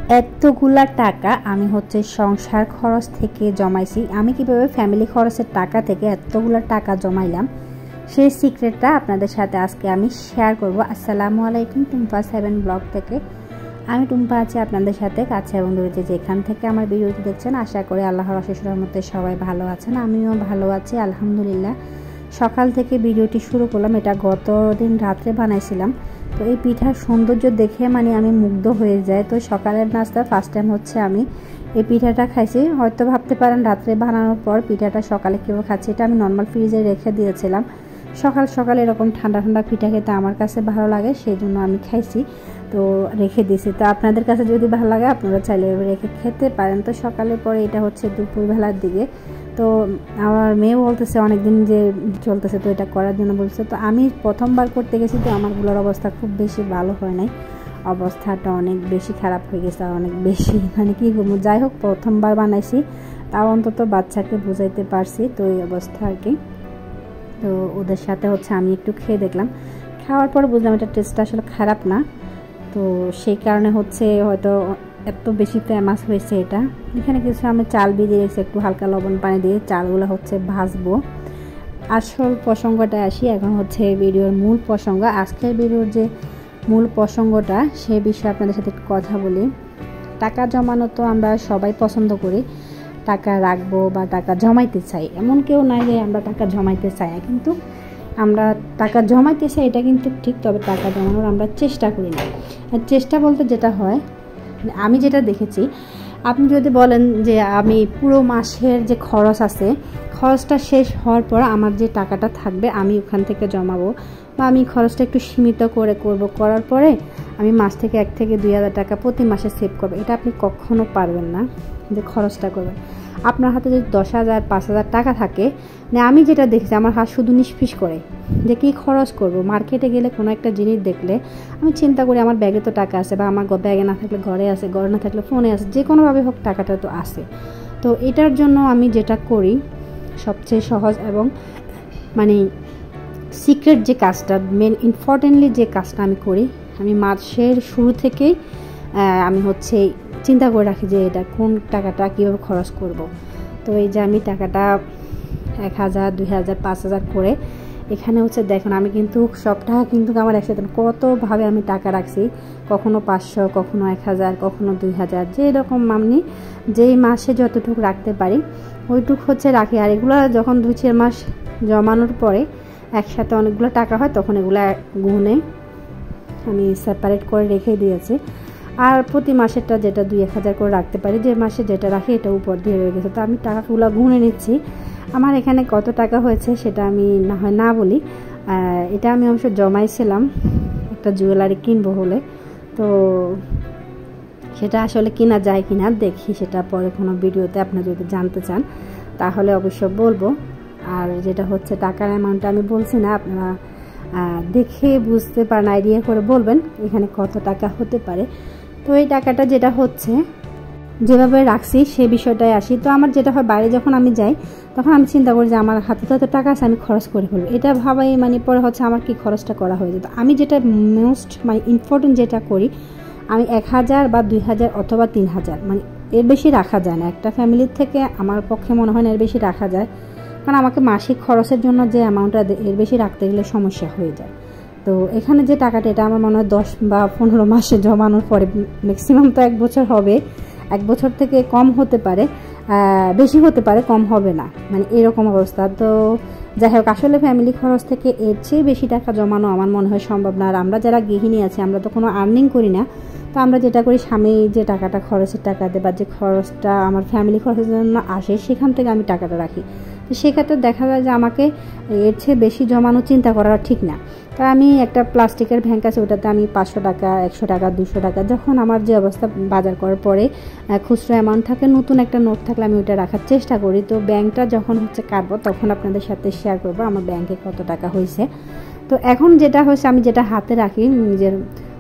এতগুলা টাকা আমি হচ্ছে সংসার খরচ থেকে জমাইছি। আমি কিভাবে ফ্যামিলি খরচের টাকা থেকে এতগুলা টাকা জমাইলাম সেই সিক্রেটটা আপনাদের সাথে আজকে আমি শেয়ার করব। আসসালামু আলাইকুম, টুম্পা 7 ব্লগ থেকে আমি টুম্পা আছি আপনাদের সাথে, কাছে এবং দূরে যেখান থেকে আমার ভিডিওটি দেখছেন। আশা করি আল্লাহর অশেষ রহমতে সবাই ভালো আছেন, আমিও ভালো আছি আলহামদুলিল্লাহ। সকাল থেকে ভিডিওটি শুরু করলাম, এটা গত দিন রাত্রে বানাইছিলাম। তো এই পিঠার সৌন্দর্য দেখে আমি মুগ্ধ হয়ে যাই। তো সকালের নাস্তা ফার্স্ট টাইম হচ্ছে আমি এই পিঠাটা খাইছি। হয়তো ভাবতে পারেন রাত্রে বানানোর পর পিঠাটা সকালে কীভাবে খাচ্ছি, এটা আমি নর্মাল ফ্রিজে রেখে দিয়েছিলাম। সকাল সকাল এরকম ঠান্ডা ঠান্ডা পিঠা খেতে আমার কাছে ভালো লাগে, সেই জন্য আমি খাইছি, তো রেখে দিয়েছি। তো আপনাদের কাছে যদি ভালো লাগে আপনারা চাইলে রেখে খেতে পারেন। তো সকালের পরে এটা হচ্ছে দুপুরবেলার দিকে। তো আমার মেয়ে বলতেছে অনেকদিন যে চলতেছে, তো এটা করার জন্য বলছে। তো আমি প্রথমবার করতে গেছি, তো আমারগুলোর অবস্থা খুব বেশি ভালো হয় নাই, অবস্থাটা অনেক বেশি খারাপ হয়ে গেছে, অনেক বেশি কী করবো। যাই হোক, প্রথমবার বানাইছি, তাও অন্তত বাচ্চাকে বুঝাইতে পারছি। তো এই অবস্থা আর কি। তো ওদের সাথে হচ্ছে আমি একটু খেয়ে দেখলাম, খাওয়ার পর বুঝলাম এটা টেস্টটা আসলে খারাপ না। তো সেই কারণে হচ্ছে হয়তো এত বেশি ফেমাস হয়েছে এটা। এখানে কিছু আমি চাল ভিজিয়ে রেখেছি, একটু হালকা লবণ পানি দিয়ে চালগুলো হচ্ছে ভাজবো। আসল প্রসঙ্গটা আসি, এখন হচ্ছে ভিডিওর মূল প্রসঙ্গ। আজকের ভিডিওর যে মূল প্রসঙ্গটা সে বিষয়ে আপনাদের সাথে একটু কথা বলি। টাকা জমানো তো আমরা সবাই পছন্দ করি, টাকা রাখবো বা টাকা জমাইতে চাই, এমন কেউ নাই যে আমরা টাকা জমাইতে চাই না। কিন্তু আমরা টাকা জমাইতে চাই এটা কিন্তু ঠিক, তবে টাকা জমানোর আমরা চেষ্টা করি না। চেষ্টা বলতে যেটা হয়, আমি যেটা দেখেছি, আপনি যদি বলেন যে আমি পুরো মাসের যে খরচ আছে, খরচটা শেষ হওয়ার পর আমার যে টাকাটা থাকবে আমি ওখান থেকে জমাবো, বা আমি খরচটা একটু সীমিত করার পরে আমি মাস থেকে 1 থেকে 2 হাজার টাকা প্রতি মাসে সেভ করবো, এটা আপনি কখনো পারবেন না যে খরচটা করবেন। আপনার হাতে যদি 10,000 5,000 টাকা থাকে, আমি যেটা দেখছি আমার হাত শুধু নিষ্পিস করে যে কী খরচ করব। মার্কেটে গেলে কোনো একটা জিনিস দেখলে আমি চিন্তা করি আমার ব্যাগে তো টাকা আছে, বা আমার ব্যাগে না থাকলে ঘরে আছে, ঘরে না থাকলে ফোনে আছে, যে কোনোভাবে হোক টাকাটা তো আছে। তো এটার জন্য আমি যেটা করি সবচেয়ে সহজ এবং সিক্রেট যে কাজটা, মেন ইম্পর্টেন্টলি যে কাজটা আমি করি, আমি মাসের শুরু থেকেই আমি হচ্ছে চিন্তা করে রাখি যে এটা কোন টাকাটা কীভাবে খরচ করব। তো এই যে আমি টাকাটা 1,000 2,000 5,000 করে এখানে হচ্ছে দেখুন, আমি কিন্তু সব টাকা কিন্তু আমার একসাথে কতভাবে আমি টাকা রাখছি, কখনো 500, কখনো 1,000, কখনো 2,000, যেরকম আমি যেই মাসে যতটুকু রাখতে পারি ওইটুকু হচ্ছে রাখি। আর এগুলো যখন 2-4 মাস জমানোর পরে একসাথে অনেকগুলো টাকা হয়, তখন এগুলো গুনে আমি সেপারেট করে রেখে দিয়েছি। আর প্রতি মাসেরটা যেটা 2-1 হাজার করে রাখতে পারি, যে মাসে যেটা রাখি এটা উপর দিয়ে রয়ে গেছে। তো আমি টাকাগুলো গুনে নিচ্ছি, আমার এখানে কত টাকা হয়েছে সেটা আমি না বলি। এটা আমি অবশ্য জমাইছিলাম একটা জুয়েলারি কিনবো হলে, তো সেটা আসলে কিনা যায় কিনা দেখি, সেটা পরে কোনো ভিডিওতে আপনারা যদি জানতে চান তাহলে অবশ্য বলবো। আর যেটা হচ্ছে টাকার অ্যামাউন্টটা আমি বলছি না, আপনারা দেখে বুঝতে পারেন, আইডিয়া করে বলবেন এখানে কত টাকা হতে পারে। তো এই টাকাটা যেটা হচ্ছে যেভাবে রাখছি সে বিষয়টায় আসি। তো আমার যেটা হয়, বাইরে যখন আমি যাই তখন আমি চিন্তা করি যে আমার হাতে তো টাকা আছে, আমি খরচ করে ফেলবো, এটা ভাবাই পরে হচ্ছে আমার কি খরচটা করা হয়ে যেত। আমি যেটা মোস্ট ইম্পর্টেন্ট যেটা করি, আমি 1,000 বা 2,000 অথবা 3,000, এর বেশি রাখা যায় না। একটা ফ্যামিলির থেকে আমার পক্ষে মনে হয় না এর বেশি রাখা যায়, কারণ আমাকে মাসিক খরচের জন্য যে অ্যামাউন্টটা এর বেশি রাখতে গেলে সমস্যা হয়ে যায়। তো এখানে যে টাকাটা, এটা আমার মনে হয় 10 বা 15 মাসে জমানোর পরে, ম্যাক্সিমাম তো 1 বছর হবে, 1 বছর থেকে কম হতে পারে, বেশি হতে পারে, কম হবে না, এরকম অবস্থা। তো যাই হোক, আসলে ফ্যামিলি খরচ থেকে এর চেয়ে বেশি টাকা জমানো আমার মনে হয় সম্ভব না। আর আমরা যারা গৃহিণী আছি, আমরা তো কোনো আর্নিং করি না, তো আমরা যেটা করি স্বামী যে টাকাটা খরচের টাকা দেয় বা যে খরচটা আমার ফ্যামিলি খরচের জন্য আসে সেখান থেকে আমি টাকাটা রাখি। তো সেক্ষেত্রে দেখা যায় যে আমাকে এর চেয়ে বেশি জমানো চিন্তা করা ঠিক না। তা আমি একটা প্লাস্টিকের ব্যাংক আছে, ওটাতে আমি 500 টাকা 100 টাকা 200 টাকা, যখন আমার যে অবস্থা বাজার করার পরে খুচরো অ্যামাউন্ট থাকে, নতুন একটা নোট থাকলে আমি ওইটা রাখার চেষ্টা করি। তো ব্যাংকটা যখন হচ্ছে কাটবো তখন আপনাদের সাথে শেয়ার করবো আমার ব্যাংকে কত টাকা হয়েছে। তো এখন যেটা হয়েছে, আমি যেটা হাতে রাখি, নিজের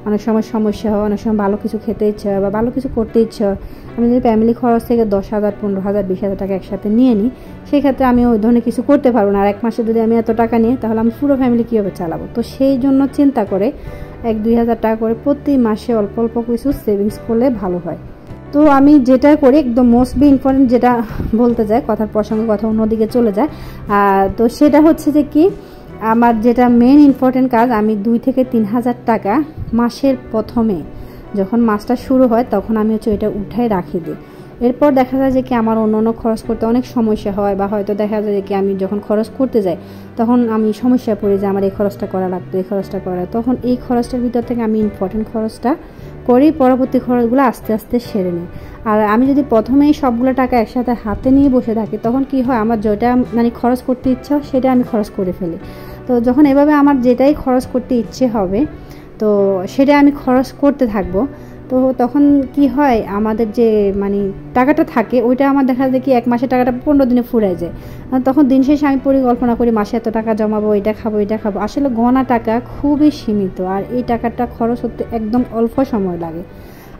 অনেক সময় সমস্যা হয়, অনেক সময় ভালো কিছু খেতে ইচ্ছা হয় বা ভালো কিছু করতে ইচ্ছা হয়, আমি যদি ফ্যামিলি খরচ থেকে 10,000 15,000 20,000 টাকা একসাথে নিয়ে নিই, সেক্ষেত্রে আমি ওই ধরনের কিছু করতে পারবো না। আর 1 মাসে যদি আমি এত টাকা নিই তাহলে আমি পুরো ফ্যামিলি কীভাবে চালাবো। তো সেই জন্য চিন্তা করে 1-2 হাজার টাকা করে প্রতি মাসে অল্প অল্প কিছু সেভিংস করলে ভালো হয়। তো আমি যেটা করি একদম মোস্টলি ইম্পর্টেন্ট যেটা বলতে যায়, কথার প্রসঙ্গে কথা অন্যদিকে চলে যায়, তো সেটা হচ্ছে যে কি আমার যেটা মেন ইম্পর্টেন্ট কাজ, আমি 2 থেকে 3,000 টাকা মাসের প্রথমে যখন মাসটা শুরু হয় তখন আমি হচ্ছে এটা উঠাই রাখি দিই। এরপর দেখা যায় যে কি আমার অন্য খরচ করতে অনেক সমস্যা হয়, বা হয়তো দেখা যায় যে কি আমি যখন খরচ করতে যাই তখন আমি সমস্যায় পড়ি যে আমার এই খরচটা করা লাগতো, এই খরচটা করা, তখন এই খরচটার ভিতর থেকে আমি ইম্পর্টেন্ট খরচটা করি, পরবর্তী খরচগুলো আস্তে আস্তে সেরে নিই। আর আমি যদি প্রথমেই সবগুলো টাকা একসাথে হাতে নিয়ে বসে থাকি তখন কি হয়, আমার যেটা মানে খরচ করতে ইচ্ছা সেটা আমি খরচ করে ফেলি। তো যখন এভাবে আমার যেটাই খরচ করতে ইচ্ছে হবে তো সেটা আমি খরচ করতে থাকবো, তো তখন কি হয় আমাদের যে মানে টাকাটা থাকে ওইটা আমার দেখা যায় কি 1 মাসের টাকাটা 15 দিনে ফুরায় যায়। তখন দিন শেষে আমি পরিকল্পনা করি মাসে এত টাকা জমাবো, এটা খাবো এটা খাবো, আসলে গণা টাকা খুবই সীমিত, আর এই টাকাটা খরচ হতে একদম অল্প সময় লাগে।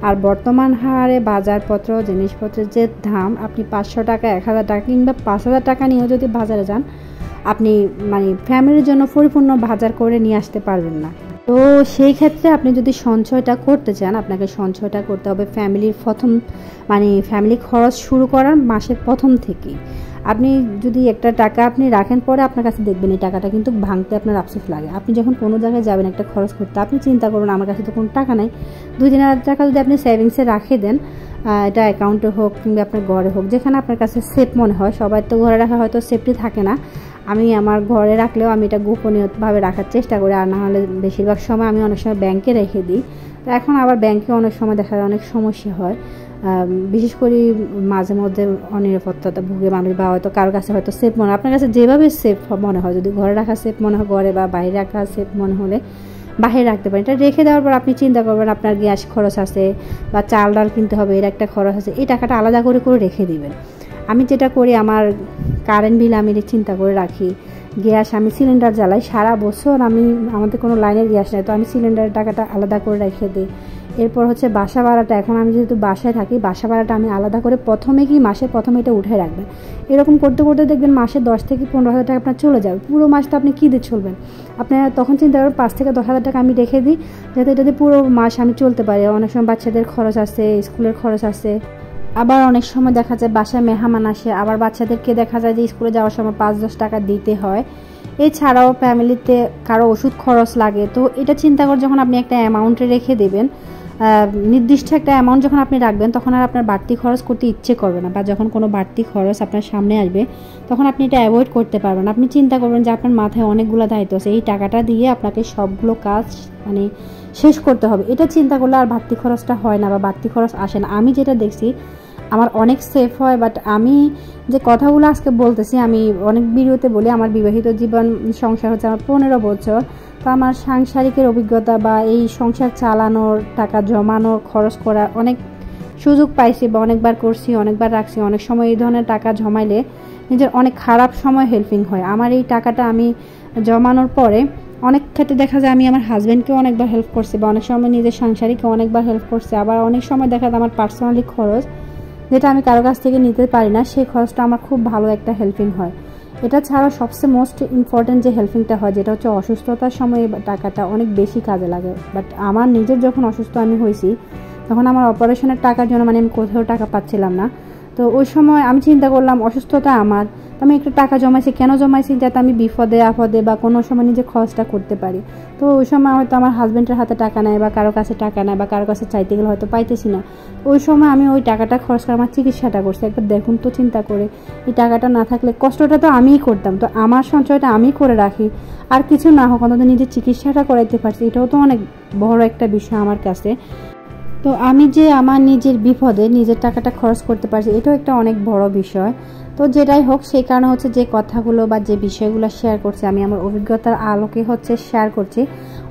আর বর্তমান হারে বাজারপত্র জিনিসপত্রের যে দাম, আপনি 500 টাকা 1000 টাকা কিংবা 5000 টাকা নিয়েও যদি বাজারে যান আপনি মানে ফ্যামিলির জন্য পরিপূর্ণ বাজার করে নিয়ে আসতে পারবেন না। তো সেই ক্ষেত্রে আপনি যদি সঞ্চয়টা করতে চান আপনাকে সঞ্চয়টা করতে হবে ফ্যামিলির প্রথম মানে ফ্যামিলি খরচ শুরু করার মাসের প্রথম থেকেই। আপনি যদি একটা টাকা আপনি রাখেন পরে আপনার কাছে দেখবেন এই টাকাটা কিন্তু ভাঙতে আপনার আফসোস লাগে। আপনি যখন কোনো জায়গায় যাবেন একটা খরচ করতে আপনি চিন্তা করুন আমার কাছে তো কোনো টাকা নাই, 2-3,000 টাকা যদি আপনি সেভিংসে রাখে দেন, এটা অ্যাকাউন্টে হোক কিংবা আপনার ঘরে হোক, যেখানে আপনার কাছে সেফ মনে হয়, সবাই তো ঘরে রাখা হয়তো সেফটি থাকে না, আমি আমার ঘরে রাখলেও আমি এটা গোপনীয়ভাবে রাখার চেষ্টা করি, আর না হলে বেশিরভাগ সময় আমি অনেক সময় ব্যাংকে রেখে দিই। তো এখন আবার ব্যাংকে অনেক সময় দেখা যায় অনেক সমস্যা হয়, বিশেষ করে মাঝে মধ্যে অনিরাপত্তা ভুগে মানুষ, বা হয়তো কারোর কাছে হয়তো সেফ মনে হয়, আপনার কাছে যেভাবে সেফ মনে হয়, যদি ঘরে রাখা সেফ মনে হয় ঘরে, বা বাইরে রাখা সেফ মনে হলে বাইরে রাখতে পারেন। এটা রেখে দেওয়ার পর আপনি চিন্তা করবেন আপনার গ্যাস খরচ আছে বা চাল ডাল কিনতে হবে, এর একটা খরচ আছে, এই টাকাটা আলাদা করে রেখে দিবেন। আমি যেটা করি আমার কারেন্ট বিল আমি চিন্তা করে রাখি, গ্যাস আমি সিলিন্ডার জ্বালাই সারা বছর, আমাদের কোনো লাইনের গ্যাস নেই, তো আমি সিলিন্ডারের টাকাটা আলাদা করে রেখে দিই। এরপর হচ্ছে বাসা ভাড়াটা, এখন আমি যেহেতু বাসায় থাকি বাসা ভাড়াটা আমি আলাদা করে মাসের প্রথমে এটা উঠে রাখবেন। এরকম করতে করতে দেখবেন মাসে 10 থেকে 15,000 টাকা আপনার চলে যাবে, পুরো মাসটা আপনি কী দিয়ে চলবেন। আপনারা তখন চিন্তা করবেন 5 থেকে 10,000 টাকা আমি রেখে দিই, যাতে এটা দিয়ে পুরো মাস আমি চলতে পারি। অনেক সময় বাচ্চাদের খরচ আছে, স্কুলের খরচ আছে, আবার অনেক সময় দেখা যায় বাসায় মেহমান আসে, আবার বাচ্চাদেরকে দেখা যায় যে স্কুলে যাওয়ার সময় 5-10 টাকা দিতে হয়। এছাড়াও ফ্যামিলিতে কারো ওষুধ খরচ লাগে, তো এটা চিন্তা করে যখন আপনি একটা অ্যামাউন্টে রেখে দেবেন, নির্দিষ্ট একটা অ্যামাউন্ট যখন আপনি রাখবেন তখন আর আপনার বাড়তি খরচ করতে ইচ্ছে করবে না, বা যখন কোনো বাড়তি খরচ আপনার সামনে আসবে তখন আপনি এটা অ্যাভয়েড করতে পারবেন। আপনি চিন্তা করবেন যে আপনার মাথায় অনেকগুলো দায়িত্ব আছে, এই টাকাটা দিয়ে আপনাকে সবগুলো কাজ মানে শেষ করতে হবে, এটা চিন্তা করলে আর বাড়তি খরচটা হয় না বা বাড়তি খরচ আসে না। আমি যেটা দেখছি আমার অনেক সেফ হয়, বাট আমি যে কথাগুলো আজকে বলতেছি আমি অনেক ভিডিওতে বলি আমার বিবাহিত জীবন সংসার হচ্ছে আমার 15 বছর, তো আমার সাংসারিকের অভিজ্ঞতা বা এই সংসার চালানোর টাকা জমানোর খরচ করার অনেক সুযোগ পাইছি, বা অনেকবার করছি, অনেকবার রাখছি। অনেক সময় এই ধরনের টাকা জমাইলে নিজের অনেক খারাপ সময় হেল্পিং হয়। আমার এই টাকাটা আমি জমানোর পরে অনেক ক্ষেত্রে দেখা যায় আমি আমার হাজব্যান্ডকেও অনেকবার হেল্প করছি, বা অনেক সময় নিজের সাংসারিককে অনেকবার হেল্প করছি, আবার অনেক সময় দেখা যায় আমার পার্সোনালি খরচ যেটা আমি কারো কাছ থেকে নিতে পারি না সেই খরচটা আমার খুব ভালো একটা হেল্পিং হয়। এটা ছাড়াও সবচেয়ে মোস্ট ইম্পর্টেন্ট যে হেল্পিংটা হয় যেটা হচ্ছে অসুস্থতার সময় টাকাটা অনেক বেশি কাজে লাগে। বাট আমার নিজের যখন অসুস্থ আমি হয়েছি তখন আমার অপারেশনের টাকার জন্য আমি কোথাও টাকা পাচ্ছিলাম না, তো ওই সময় আমি চিন্তা করলাম অসুস্থতা আমার, তো আমি একটু টাকা জমাইছি। কেন জমাইছি? যাতে আমি বিপদে আপদে বা কোনো সময় নিজে খরচটা করতে পারি। তো ওই সময় হয়তো আমার হাজব্যান্ডের হাতে টাকা নেয় বা কারো কাছে টাকা নেয় বা কারো কাছে চাইতে গেলে হয়তো পাইতেছি না, ওই সময় আমি ওই টাকাটা খরচ করে আমার চিকিৎসাটা করছি। একবার দেখুন তো চিন্তা করে, এই টাকাটা না থাকলে কষ্টটা তো আমিই করতাম, তো আমার সঞ্চয়টা আমি করে রাখি, আর কিছু না হোক অন্তত নিজের চিকিৎসাটা করাইতে পারছি, এটাও তো অনেক বড় একটা বিষয় আমার কাছে। তো আমি যে আমার নিজের বিপদে নিজের টাকাটা খরচ করতে পারছি এটাও একটা অনেক বড় বিষয়। তো যেটাই হোক সেই কারণে হচ্ছে যে কথাগুলো বা যে বিষয়গুলো শেয়ার করছি আমি আমার অভিজ্ঞতার আলোকে হচ্ছে শেয়ার করছি।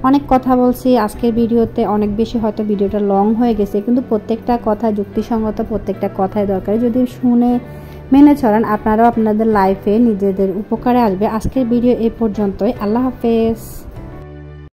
অনেক কথা বলছি আজকের ভিডিওতে, অনেক বেশি হয়তো ভিডিওটা লং হয়ে গেছে, কিন্তু প্রত্যেকটা কথা যুক্তিসঙ্গত, প্রত্যেকটা কথাই দরকারি। যদি শুনে মেনে চলেন আপনারাও আপনাদের লাইফে নিজেদের উপকারে আসবে। আজকের ভিডিও এই পর্যন্তই। আল্লাহ হাফেজ।